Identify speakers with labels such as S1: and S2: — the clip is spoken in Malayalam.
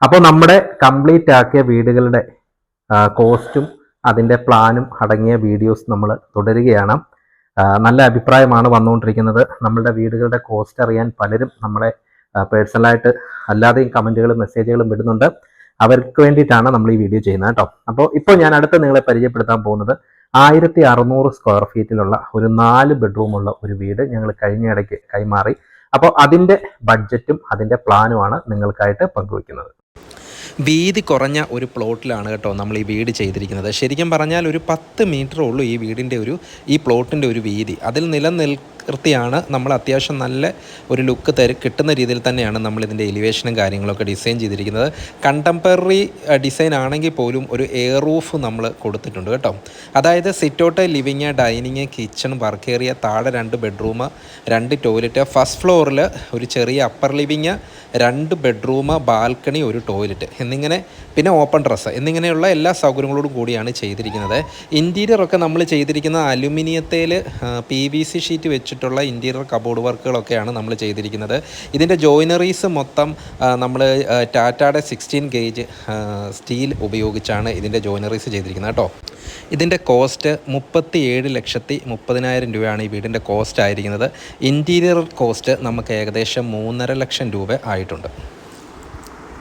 S1: അപ്പോൾ നമ്മുടെ കംപ്ലീറ്റ് ആക്കിയ വീടുകളുടെ കോസ്റ്റും അതിൻ്റെ പ്ലാനും അടങ്ങിയ വീഡിയോസ് നമ്മൾ തുടരുകയാണ്. നല്ല അഭിപ്രായമാണ് വന്നുകൊണ്ടിരിക്കുന്നത്. നമ്മളുടെ വീടുകളുടെ കോസ്റ്റ് അറിയാൻ പലരും നമ്മളെ പേഴ്സണലായിട്ട് അല്ലാതെയും കമൻറ്റുകളും മെസ്സേജുകളും വിടുന്നുണ്ട്. അവർക്ക് വേണ്ടിയിട്ടാണ് നമ്മൾ ഈ വീഡിയോ ചെയ്യുന്നത് കേട്ടോ. അപ്പോൾ ഇപ്പോൾ ഞാൻ അടുത്ത് നിങ്ങളെ പരിചയപ്പെടുത്താൻ പോകുന്നത് 1600 സ്ക്വയർ ഫീറ്റിലുള്ള ഒരു 4 ബെഡ്റൂമുള്ള ഒരു വീട് ഞങ്ങൾ കഴിഞ്ഞ ഇടയ്ക്ക് കൈമാറി. അപ്പോൾ അതിൻ്റെ ബഡ്ജറ്റും അതിൻ്റെ പ്ലാനുമാണ് നിങ്ങൾക്കായിട്ട് പങ്കുവയ്ക്കുന്നത്.
S2: വീതി കുറഞ്ഞ ഒരു പ്ലോട്ടിലാണ് കേട്ടോ നമ്മൾ ഈ വീട് ചെയ്തിരിക്കുന്നത്. ശരിക്കും പറഞ്ഞാൽ ഒരു 10 മീറ്റർ ഉള്ളൂ ഈ പ്ലോട്ടിൻ്റെ ഒരു വീതി. അതിൽ നിലനിർത്തിയാണ് നമ്മൾ അത്യാവശ്യം നല്ല ഒരു ലുക്ക് കിട്ടുന്ന രീതിയിൽ തന്നെയാണ് നമ്മളിതിൻ്റെ എലിവേഷനും കാര്യങ്ങളൊക്കെ ഡിസൈൻ ചെയ്തിരിക്കുന്നത്. കണ്ടംപററി ഡിസൈൻ ആണെങ്കിൽ പോലും ഒരു എയർ റൂഫ് നമ്മൾ കൊടുത്തിട്ടുണ്ട് കേട്ടോ. അതായത് sit out, living, dining, kitchen, work area, താഴെ 2 ബെഡ്റൂം, 2 ടോയ്ലറ്റ്, ഫസ്റ്റ് ഫ്ലോറിൽ ഒരു ചെറിയ അപ്പർ ലിവിങ്, 2 ബെഡ്റൂം, ബാൽക്കണി, ഒരു ടോയ്ലറ്റ് എന്നിങ്ങനെ, പിന്നെ ഓപ്പൺ ടെറസ് എന്നിങ്ങനെയുള്ള എല്ലാ സൗകര്യങ്ങളോടും കൂടിയാണ് ചെയ്തിരിക്കുന്നത്. ഇൻറ്റീരിയറൊക്കെ നമ്മൾ ചെയ്തിരിക്കുന്ന അലുമിനിയത്തിൽ PVC ഷീറ്റ് വെച്ചിട്ടുള്ള ഇൻറ്റീരിയർ കബോർഡ് വർക്കുകളൊക്കെയാണ് നമ്മൾ ചെയ്തിരിക്കുന്നത്. ഇതിൻ്റെ ജോയിനറീസ് മൊത്തം നമ്മൾ ടാറ്റയുടെ 16 ഗേജ് സ്റ്റീൽ ഉപയോഗിച്ചാണ് ഇതിൻ്റെ ജോയിനറീസ് ചെയ്തിരിക്കുന്നത് കേട്ടോ. ഇതിൻ്റെ കോസ്റ്റ് 37,30,000 രൂപയാണ് ഈ വീടിൻ്റെ കോസ്റ്റ് ആയിരിക്കുന്നത്. ഇൻറ്റീരിയർ കോസ്റ്റ് നമുക്ക് ഏകദേശം 3,50,000 രൂപ ആയിട്ടുണ്ട്.